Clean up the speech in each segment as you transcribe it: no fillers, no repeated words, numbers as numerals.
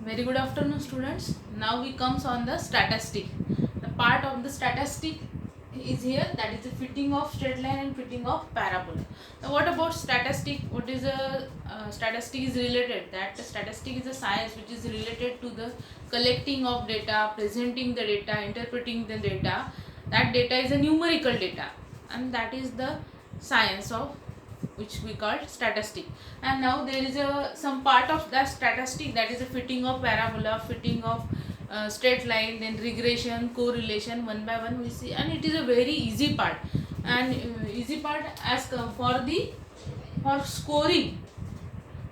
Very good afternoon, students. Now we comes on the statistic. The part of the statistic is here, that is the fitting of straight line and fitting of parabola. Now what about statistic? What is a statistic is related? That statistic is a science which is related to the collecting of data, presenting the data, interpreting the data. That data is a numerical data, and that is the science of which we call statistic. And now there is a some part of that statistic, that is a fitting of parabola, fitting of straight line, then regression, correlation, one by one we see, and it is a very easy part. And easy part as for scoring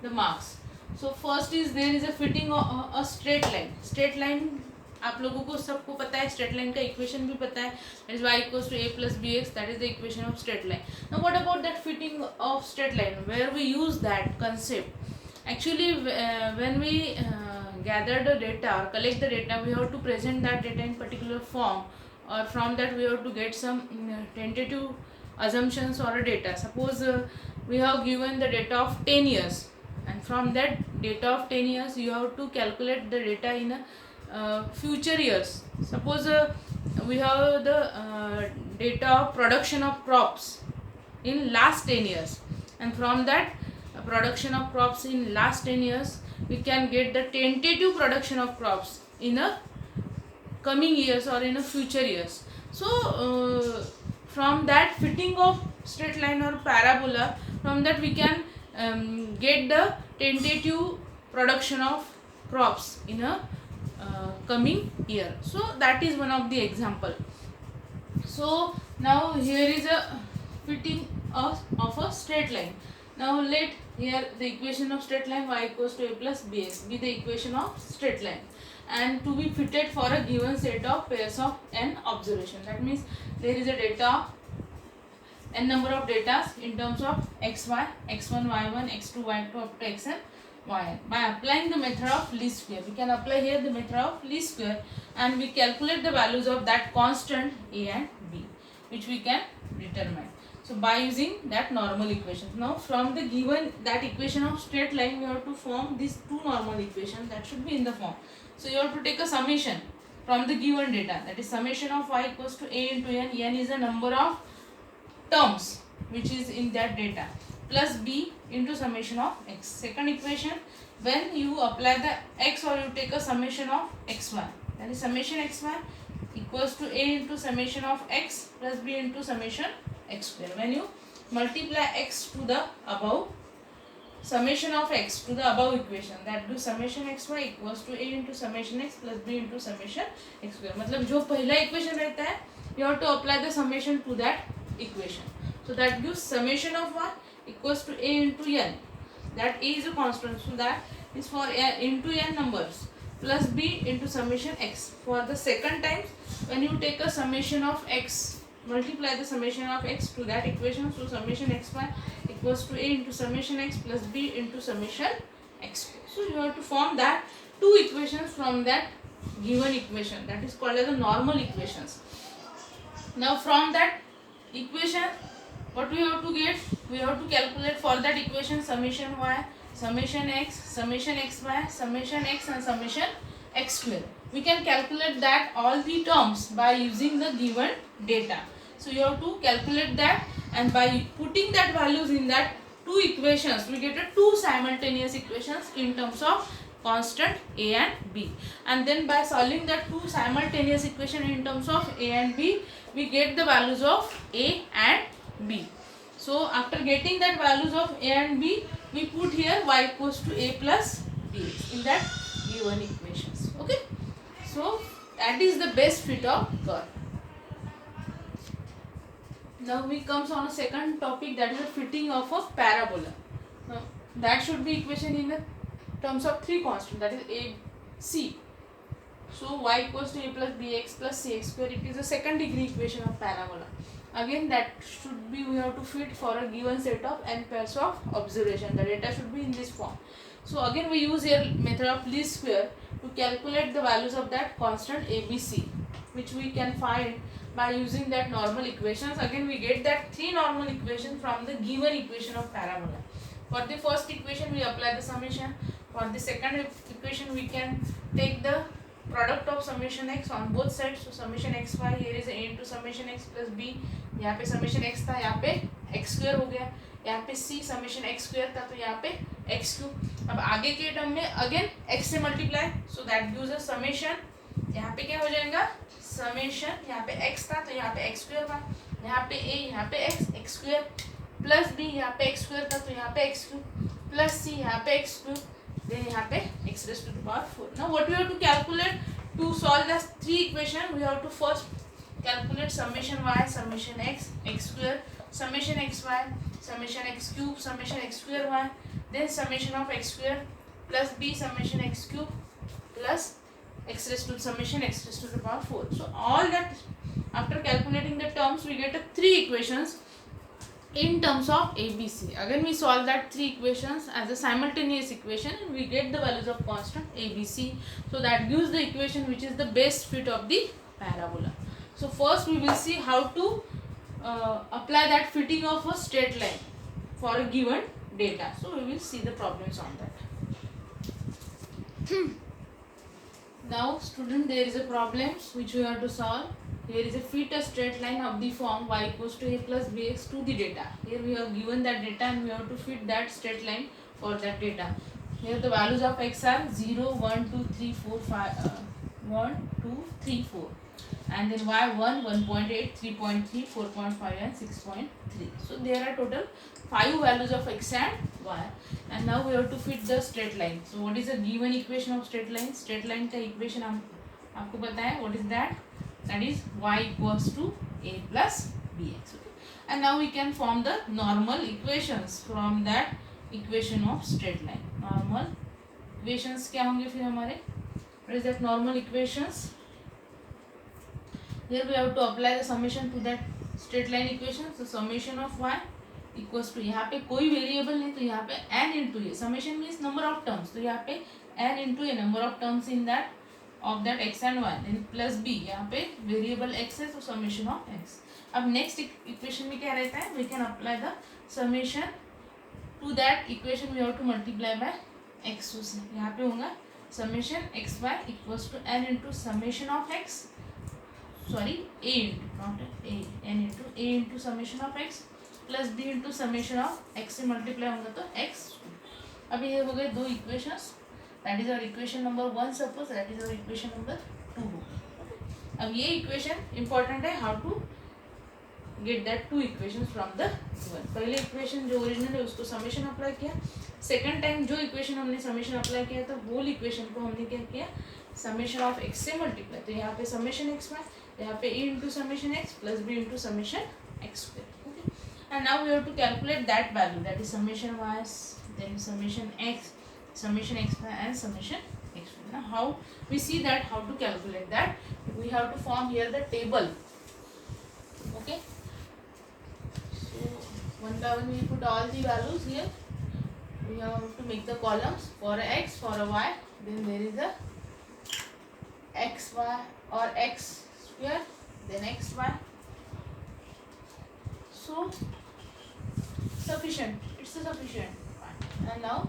the marks. So first is there is a fitting of a straight line. आप लोगों को सबको पता है, straight line का equation भी पता है, that is y equals to a plus b x, that is the equation of straight line. Now what about that fitting of straight line, where we use that concept? Actually, when we gather the data or collect the data, we have to present that data in particular form, or from that we have to get some tentative assumptions or a data. Suppose we have given the data of 10 years, and from that data of 10 years you have to calculate the data in a future years. Suppose we have the data of production of crops in last 10 years, and from that production of crops in last 10 years we can get the tentative production of crops in a coming years or in a future years. So from that fitting of straight line or parabola, from that we can get the tentative production of crops in a coming year. So that is one of the example. So now here is a fitting of a straight line. Now let here the equation of straight line y equals to a plus bx be the equation of straight line, and to be fitted for a given set of pairs of n observation. That means there is a data, n number of data in terms of xy, x1, y1, x2, y2 up to xn, yn. By applying the method of least square, we can apply here the method of least square, and we calculate the values of that constant a and b, which we can determine. So by using that normal equation. Now from the given that equation of straight line, we have to form these two normal equations that should be in the form. So you have to take a summation from the given data, that is summation of y equals to a into n. N is the number of terms which is in that data, plus b into summation of x. Second equation, when you apply the x, or you take a summation of xy, that is summation xy equals to a into summation of x plus b into summation x square. When you multiply x to the above, summation of x to the above equation, that do summation xy equals to a into summation x plus b into summation x square. मतलब जो पहला equation रहता है, you have to apply the summation to that equation. So that gives summation of y equals to a into n. That a is a constant, so that is for a into n numbers, plus b into summation x. For the second time, when you take a summation of x, multiply the summation of x to that equation, so summation xy equals to a into summation x plus b into summation x. So you have to form that two equations from that given equation, that is called as the normal equations. Now from that equation, what we have to get? We have to calculate for that equation summation y, summation x, summation xy, summation x and summation x square. We can calculate that all the terms by using the given data. So you have to calculate that, and by putting that values in that two equations, we get a two simultaneous equations in terms of constant a and b. And then by solving that two simultaneous equation in terms of a and b, we get the values of a and b. So after getting that values of a and b, we put here y equals to a plus b in that given equations. Okay, so that is the best fit of curve. Now we comes on a second topic, that is the fitting of a parabola. Now that should be equation in the terms of three constant, that is a c. So y equals to a plus bx plus cx square, it is a second degree equation of parabola. Again that should be, we have to fit for a given set of n pairs of observation. The data should be in this form. So again we use here method of least square to calculate the values of that constant abc, which we can find by using that normal equations. Again we get that three normal equations from the given equation of parabola. For the first equation we apply the summation, For the second equation we can take the product of summation x on both sides. So summation xy here is a into summation x plus b. यहाँ पे summation x था, यहाँ पे x square हो गया. यहाँ पे c summation x square था, तो यहाँ पे x cube. अब आगे के टर्म में अगेन x से multiply, so that gives a summation. यहाँ पे क्या हो जाएगा, समेशन. यहाँ पे x था तो यहाँ पे x square था, यहाँ पे a, यहाँ पे x square प्लस b, यहाँ पे x square था तो यहाँ पे x cube प्लस c, यहाँ पे x cube, then यहाँ पे x raised to the power 4. Now what we have to calculate to solve the three equation? We have to first calculate summation y, summation x, x square, summation xy, summation x cube, summation x square y, then summation of x square plus b summation x cube plus x raised to summation x raised to the power 4. So all that after calculating the terms we get a three equations in terms of ABC. Again we solve that three equations as a simultaneous equation and we get the values of constant ABC. So that gives the equation which is the best fit of the parabola. So first we will see how to apply that fitting of a straight line for a given data. So we will see the problems on that. Now student, there is a problem which we have to solve. Here is a fit a straight line of the form y equals to a plus bx to the data. Here we have given that data and we have to fit that straight line for that data. Here the values of x are 0, 1, 2, 3, 4, 5, 1, 2, 3, 4. And then y 1, 1.8, 3.3, 4.5 and 6.3. So there are total 5 values of x and y. And now we have to fit the straight line. So what is the given equation of straight line? Straight line का equation आपको पता है. What is that? That is y equals to a plus bx. Okay? And now we can form the normal equations from that equation of straight line. Normal equations क्या होंगे फिर हमारे? What is that normal equations? Here we have to apply the summation to that straight line equation. So summation of y equals to, यहाँ पे कोई variable नहीं तो यहाँ पे n into a. Summation means number of terms. तो यहाँ पे n into a number of terms in that of that x and y. Then plus b, यहाँ पे वेरिएबल x है तो summation of x. अब next equation में क्या रहता है? We can apply the summation to that equation. We have to multiply by x. So यहाँ पे होगा summation xy equals to n into summation of x. Sorry, a into, not a, n into a into summation of x plus b into summation of x से multiply होगा तो x. अभी ये हो गए दो equations. That is our equation number 1. Suppose that is our equation number 2. अब ये equation important है how to get that two equations from the given. पहले equation जो original है उसको summation apply किया. Second time जो equation हमने summation apply किया तो whole equation को हमने क्या किया? Summation of x से multiply. तो यहाँ पे summation x में, यहाँ पे a into summation x plus b into summation x square. Okay. And now we have to calculate that value, that is summation y, then summation x, summation xy and summation xy. Now how we see that, how to calculate that? We have to form here the table. Okay. So one by one we put all the values here. We have to make the columns for a x, for a y. Then there is a x y or x square, then x y. So sufficient. It's a sufficient. And now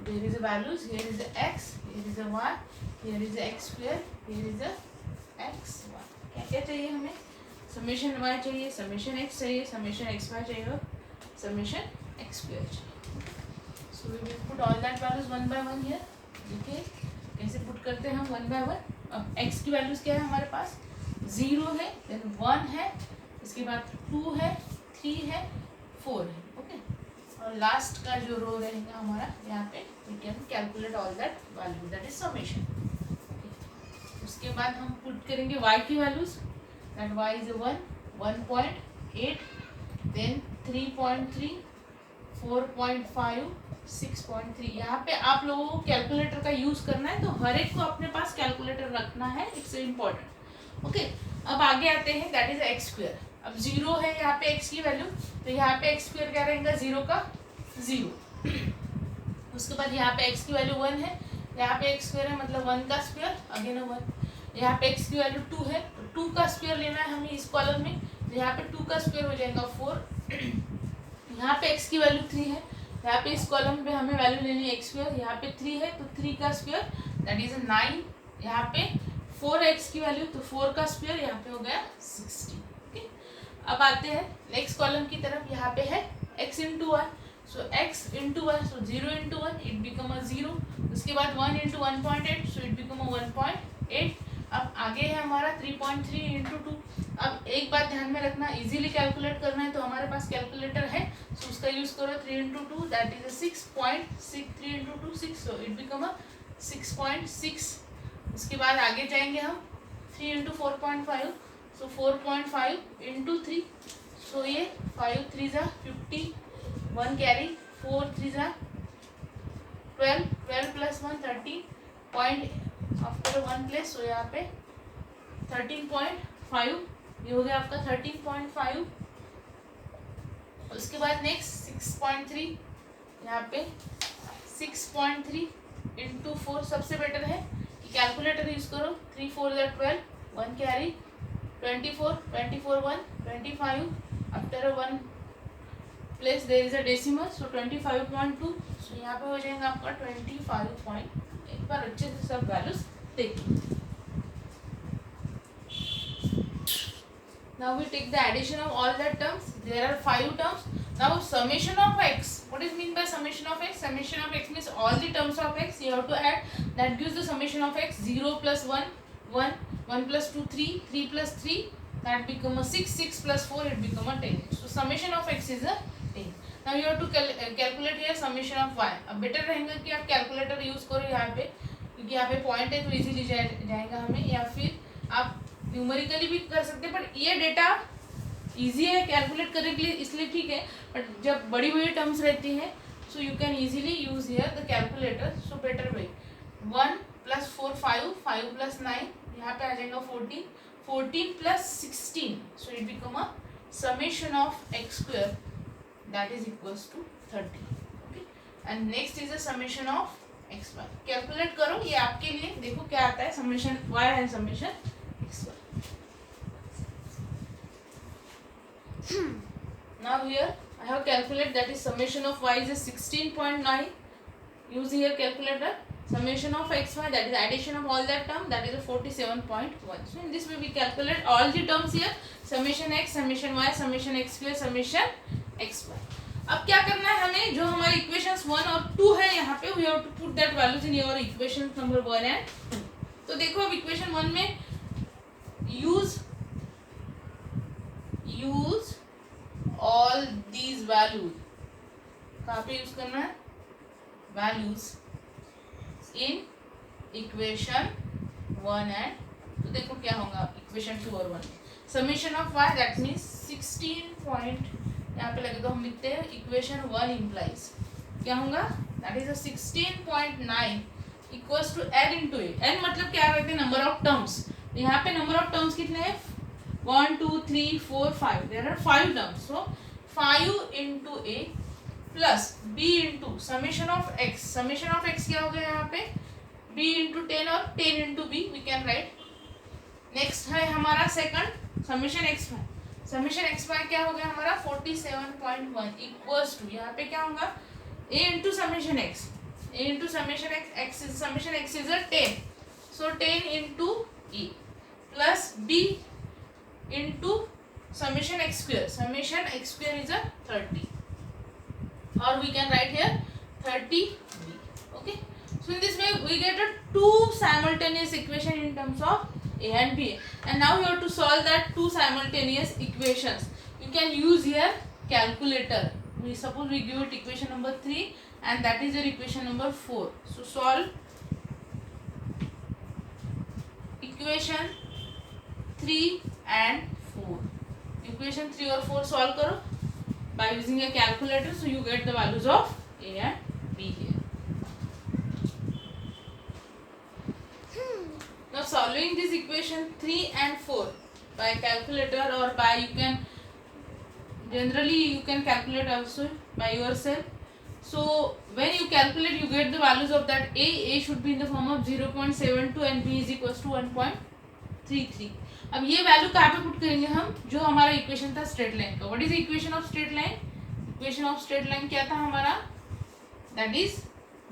there is a values. Here is a x, here is a y, here is a x square, here is a x y. क्या क्या चाहिए हमें? Summation y चाहिए, summation x चाहिए, summation x y चाहिए और summation x square चाहिए. So we will put all that values one by one here. देखिए कैसे put करते हैं हम one by one. अब x की values क्या है हमारे पास? 0 है, then 1 है, इसके बाद 2 है, 3 है, 4 है. ओके. और लास्ट का जो रो रहेगा हमारा यहाँ पे we can calculate all that value, that is summation. Okay. उसके बाद हम put करेंगे y की values. That y is 1, 1.8, then 3.3, 4.5, 6.3. यहाँ पे आप लोगों को कैलकुलेटर का यूज करना है तो हर एक को अपने पास कैलकुलेटर रखना है. It's important. ओके. अब आगे आते हैं, दैट इज एक्स स्क्वायर. अब 0 है यहाँ पे x की वैल्यू तो यहाँ पे एक्स स्क्वायर क्या रहेगा? 0 का 0. उसके बाद यहाँ पे x की वैल्यू 1 है, यहाँ पे x स्क्वायर है मतलब 1 का स्क्वायर अगेन 1. यहाँ पे x की वैल्यू 2 है तो 2 का स्क्वायर लेना है हमें इस कॉलम में. यहाँ पे 2 का स्क्वायर हो जाएगा 4. यहाँ पे x की वैल्यू 3 है, यहाँ पे इस कॉलम पे हमें वैल्यू लेनी है एक्स स्क्वायर, यहाँ पे 3 है तो 3 का स्क्वायर दैट इज 9, यहाँ पे 4x की वैल्यू तो 4 का स्क्वायर, यहाँ पे हो गया 16। ओके, अब आते हैं नेक्स्ट कॉलम की तरफ। यहाँ पे है x into 1, so x into 1 so 0 into 1 it become अ 0, उसके बाद 1 इंटू 1.8 सो इट बिकम अ 1.8। अब आगे है हमारा 3.3 इंटू 2। अब एक बात ध्यान में रखना, इजीली कैलकुलेट करना है तो हमारे पास कैलकुलेटर है, सो उसका यूज करो। 3 into 2 that is 6.6, 3 into 2 6 so it become अ 6.6। उसके बाद आगे जाएंगे हम 3 इंटू 4.5 सो 4.5 इंटू 3 सो ये 5 3 जा 50, 1 कैरी 4 3 जा 12, 12 प्लस 1 13 पॉइंट आफ्टर 1 प्लेस, सो यहाँ पे 13.5 ये हो गया आपका 13.5। उसके बाद नेक्स्ट 6.3, यहाँ पे 6.3 इंटू 4 सबसे बेटर है कि कैलकुलेटर यूज करो। 3 4 जा 12, 1 carry 24, 24 1 25 after 1 place there is a decimal so 25.2, so यहाँ पे हो जाएगा आपका 25. एक बार अच्छे से सब वैल्यूज देखिए। Now we take the addition of all the terms. There are 5 terms. Now summation of x. What is mean by summation of x? Summation of x means all the terms of x you have to add. That gives the summation of x. 0 plus 1 1, 1 plus 2 3, 3 plus 3 that become a 6, 6 plus 4 it become a 10. So summation of x is a 10. Now you have to calculate here summation of y. अब better रहेगा कि आप calculator use करो यहाँ पे, क्योंकि यहाँ पे पॉइंट है तो इजीली जाएगा हमें, या फिर आप न्यूमेरिकली भी कर सकते हैं। बट ये डेटा इजी है कैलकुलेट करने के लिए इसलिए ठीक है, बट जब बड़ी बड़ी टर्म्स रहती हैं so you can easily use here the calculator, so better way. 1 plus 4 5, 5 plus 9 यहाँ पे आ जाएगा 14, 14 plus 16 so it become a summation of x square that is equals to 30। Okay, and next is the summation of x y. Calculate करो, ये आपके लिए देखो क्या आता है summation y and summation x y. Now here I have calculated that is summation of y is 16.9. Use here calculator. Summation of xy that is addition of all that term that is a 47.1. So in this way we calculate all the terms here. Summation x, summation y, summation x square, summation xy. अब क्या करना है हमें, जो हमारे equations 1 और 2 है यहाँ पे we have to put that values in your equation number 1 and 2. तो देखो अब इक्वेशन 1 में use all these values, कहाँ पे यूज करना है values in equation 1 and 2. तो देखो क्या होगा इक्वेशन 2 और 1 में summation of y that means 16 point यहाँ पे लगे तो हम लिखते हैं इक्वेशन 1 इम्प्लाइज क्या होगा that is 16.9 equals to n into a. n मतलब क्या रहते हैं नंबर ऑफ टर्म्स, यहाँ पे नंबर ऑफ टर्म्स कितने हैं 1 2 3 4 5, there are 5 terms, so 5 into a plus b into summation of x। Summation of x क्या हो गया यहाँ पे b इंटू 10 और 10 into b we can write. Next है हमारा second summation x y. Summation x y क्या हो गया हमारा 47.1 इक्वल्स टू यहाँ पे क्या होगा a into summation x, a into summation x summation x is a 10, so 10 into e plus b into summation x square, summation x square is a 30 or we can write here 30b. Okay, so in this way we get a two simultaneous equation in terms of a and b, and now you have to solve that two simultaneous equations. You can use here calculator. We suppose we give it equation number 3 and that is your equation number 4, so solve equation 3 and 4. Equation 3 और 4 solve करो by using a calculator, so you get the values of a and b here. Now solving this equation 3 and 4 by calculator or by you can generally you can calculate also by yourself. So when you calculate you get the values of that a should be in the form of 0.72 and b is equals to 1.33. अब ये value कहाँ पे put करेंगे हम, जो हमारा equation था straight line का। What is equation of straight line, equation of straight line क्या था हमारा that is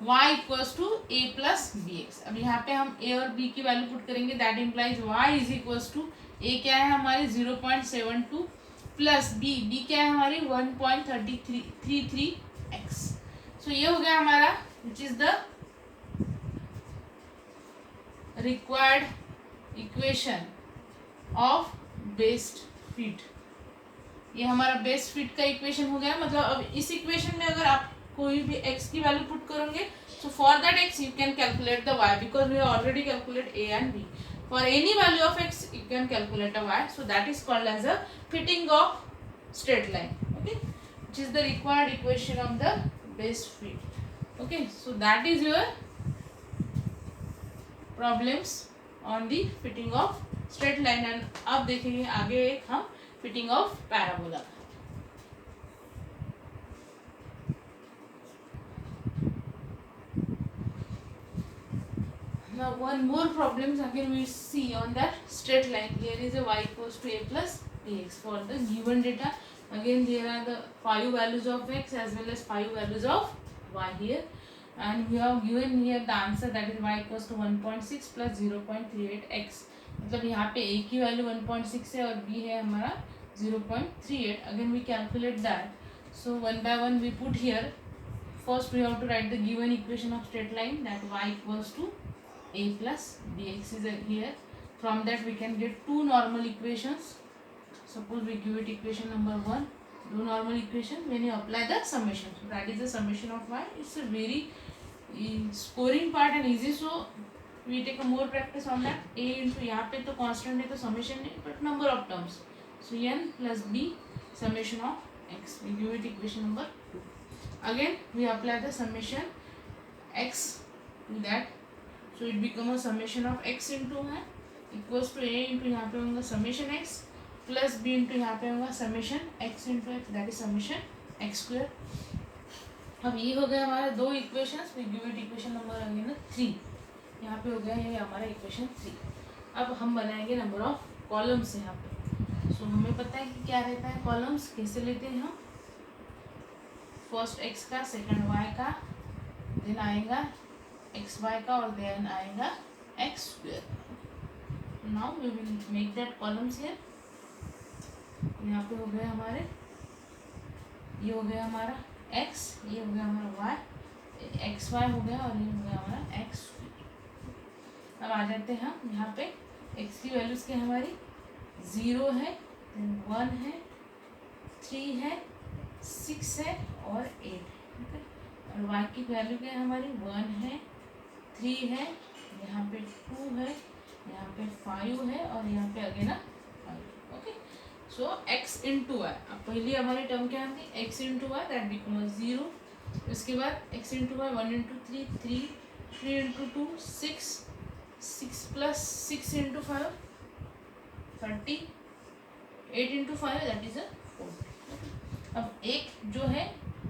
y equals to a plus b x. अब यहाँ पे हम a और b की वैल्यू पुट करेंगे, that implies y is equals to a क्या है हमारी 0.72 प्लस b क्या है हमारी 1.33x। सो ये हो गया हमारा विच is the required equation of based fit. ये हमारा बेस्ट फिट का इक्वेशन हो गया। मतलब अब इस इक्वेशन में अगर आप कोई भी x की वैल्यू पुट करोगे, so for that x you can calculate the y because we already calculate a and b। For any value of x you can calculate a y, so that is called as a fitting of straight line, okay, which is the required equation of the best fit. Okay, so that is your problems on the fitting of straight line. And अब देखेंगे आगे एक हम fitting of parabola. Now one more problems again we see on that straight line. Here is a y equals to a plus bx. For the given data, again there are the 5 values of x as well as 5 values of y here, and we have given here the answer that is y equals to 1.6 plus 0.38x. मतलब यहाँ पे a की value 1.6 है और b है हमारा 0.38. Again we calculate that. So one by one we put here. First we have to write the given equation of straight line, that y equals to a plus bx is here. From that we can get two normal equations. Suppose we give it equation number 1, two normal equation. When you apply the summation, so that is the summation of y. It's a very scoring part and easy, so we take a more practice on that. A into यहाँ पे तो constant है तो summation नहीं, but number of terms. So n plus b summation of x. We give it equation number 2. Again we apply the summation x to that. So it become a summation of x into है equals to a into यहाँ पे होगा summation x plus b into यहाँ पे होगा summation x into x, that is summation x square. अब ये हो गया हमारा दो equations. We give it equation number again 3. यहाँ पे हो गया ये हमारा equation 3. अब हम बनाएंगे number of columns यहाँ पे. So हमें पता है कि क्या रहता है columns, कैसे लेते हैं हम, first x का, second y का, then आएगा एक्स वाई का और देन आएगा x square. Now we will make that columns here. यहाँ पे हो गया हमारे, ये हो गया हमारा x, ये हो गया हमारा y, एक्स वाई हो गया और ये हो गया हमारा एक्स स्क्वेयर. अब आ जाते हैं हम यहाँ पे x की वैल्यूज क्या हमारी 0 है, 1 है, 3 है, 6 है और 8 है. और y की वैल्यू क्या है हमारी 1 है, 3 है, यहाँ पे 2 है, यहाँ पे 5 है और यहाँ पे again 5. Okay, so x into y. अब पहली हमारी टर्म क्या थी x into y, that become 0. उसके बाद x into y 1 into 3 3, 3 into 2 6, 6 plus 6 into 5 30, 8 into 5 that is 4. अब एक जो है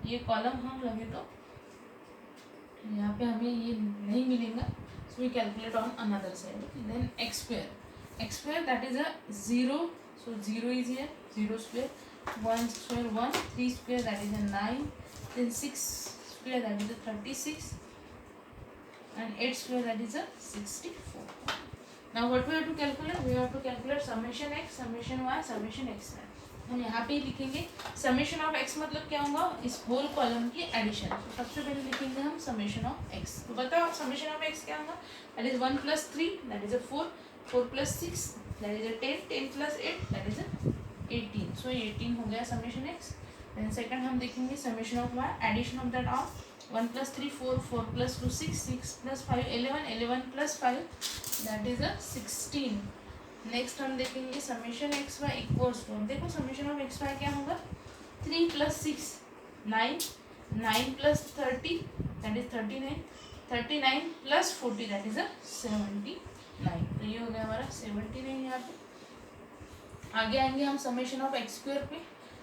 ये कॉलम हम लगे तो यहाँ पे हमें ये नहीं मिलेगा, so we calculate on another side. Then x square that is 0, so 0 is here, 0 square, 1 square 1, 3 square that is 9, then 6 square that is 36 and 8 square that is 64. Now what we have to calculate? We have to calculate summation x, summation y, summation x. हम यहाँ पे ही लिखेंगे summation of x मतलब क्या होगा, इस whole column की addition. तो सबसे पहले लिखेंगे हम समेशन ऑफ x. तो बताओ समेशन ऑफ x क्या होगा, that is 1 plus 3 that is 4, 4 plus 6 that is 10, 10 plus 8 that is 18. So 18 हो गया समेशन x. देन सेकंड हम देखेंगे summation of y, addition of that of 1 plus 3 4, 4 plus 2 6, 6 plus 5 11, 11 plus 5 that is 16. Next हम देखेंगे summation x y equals to, देखो summation of x y क्या होगा 3 plus 6 9, 9 plus 30 that is 39, 39 plus 40 that is 79. तो ये हो गया हमारा 79 यहाँ पे. आगे आएंगे हम समेशन ऑफ एक्स स्क्वायर पे.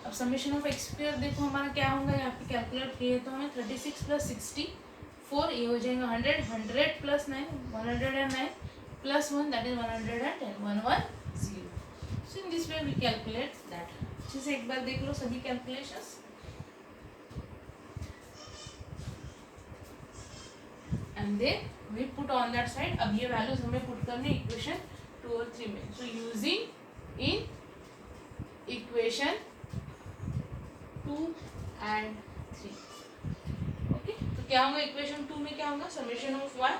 अब समेशन ऑफ एक्स स्क्वायर देखो हमारा क्या होगा, यहाँ पे कैलकुलेट किए तो हमें 36 प्लस 64 ये हो जाएगा 100, 100 plus 9 109 plus 1 that is 110, 110. So in this way we calculate that. अच्छे से एक बार देख लो सभी calculations. and then we put on that side. अब ये values हमें put करने equation 2 और 3 में. So using in equation 2 and 3. Okay, तो क्या होगा equation 2 में क्या होगा? Summation of y,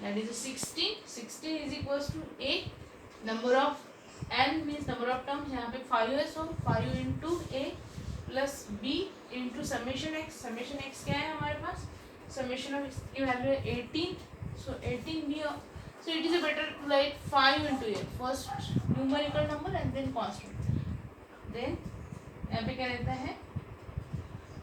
that is 16. 16 is equals to a number of n means number of terms. यहाँ पे 5 है, so 5 into a plus b into summation x. Summation x क्या है हमारे पास? Summation of x की वैल्यू है 18. So 18 भी, so it is a better to write 5 into a, first numerical number and then constant. Then यहाँ पे क्या रहता है?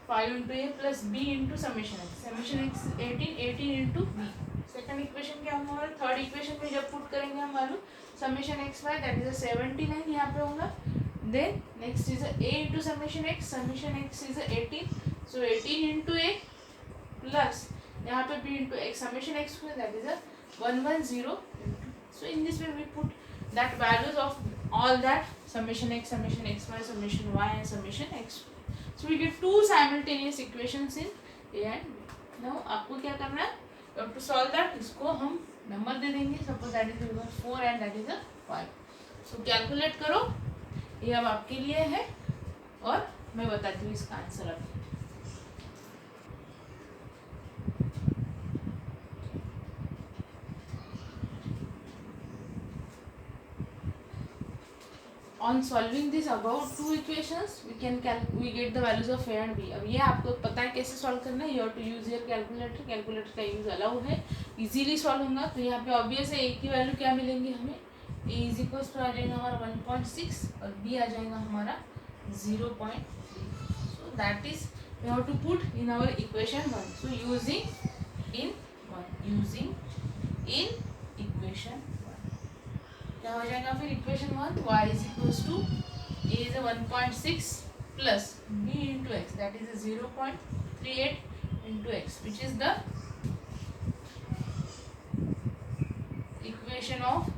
5 into a plus b into summation x. Summation x 18, 18 into b. Second equation क्या होगा हमारा? थर्ड इक्वेशन में जब पुट करेंगे हम value summation x y, that is 79 यहाँ पे होगा. Then next is a into summation x is 18, so 18 into a plus यहाँ पे b into x summation x square, that is a 110 into. So in this way we put that values of all that summation x y, summation y and summation x. So we get two simultaneous equations in a and b. Now आपको क्या करना है? You have to solve that. इसको हम number दे देंगे. Suppose that is 4 and that is a 5. So calculate करो. ये अब आपके लिए है और मैं बताती हूँ इसका आंसर अभी. On solving this about two equations, we get the values of a and b. अब ये आपको पता है कैसे सॉल्व करना है. You have to use your calculator. Calculator का यूज अलाउ है. इजीली सॉल्व होगा. तो यहाँ पे ऑब्वियस है a की वैल्यू क्या मिलेंगी हमें? a इज इक्वल्स टू आ जाएगा हमारा 1.6 और b आ जाएगा हमारा 0.3. So that is we have to put in our equation 1. So using in equation 1 क्या हो जाएगा फिर equation 1? y is equals to a is 1.6 plus b into x, that is 0.38 into x, which is the equation of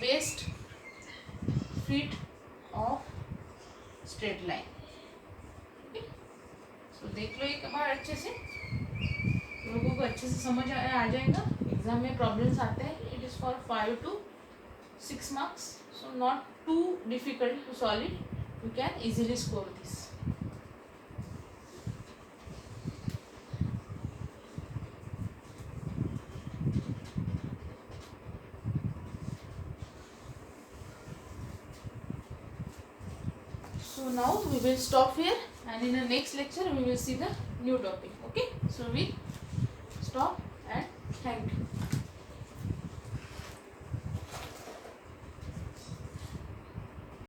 best fit of straight line. So देख लो एक बार अच्छे से, लोगों को अच्छे से समझ आ जाएगा. एग्जाम में प्रॉब्लम्स आते हैं. It is for 5 to 6 marks, so not too difficult to solve it. You can easily score this. So now we will stop here, and in the next lecture we will see the new topic. Okay, so we stop and thank you.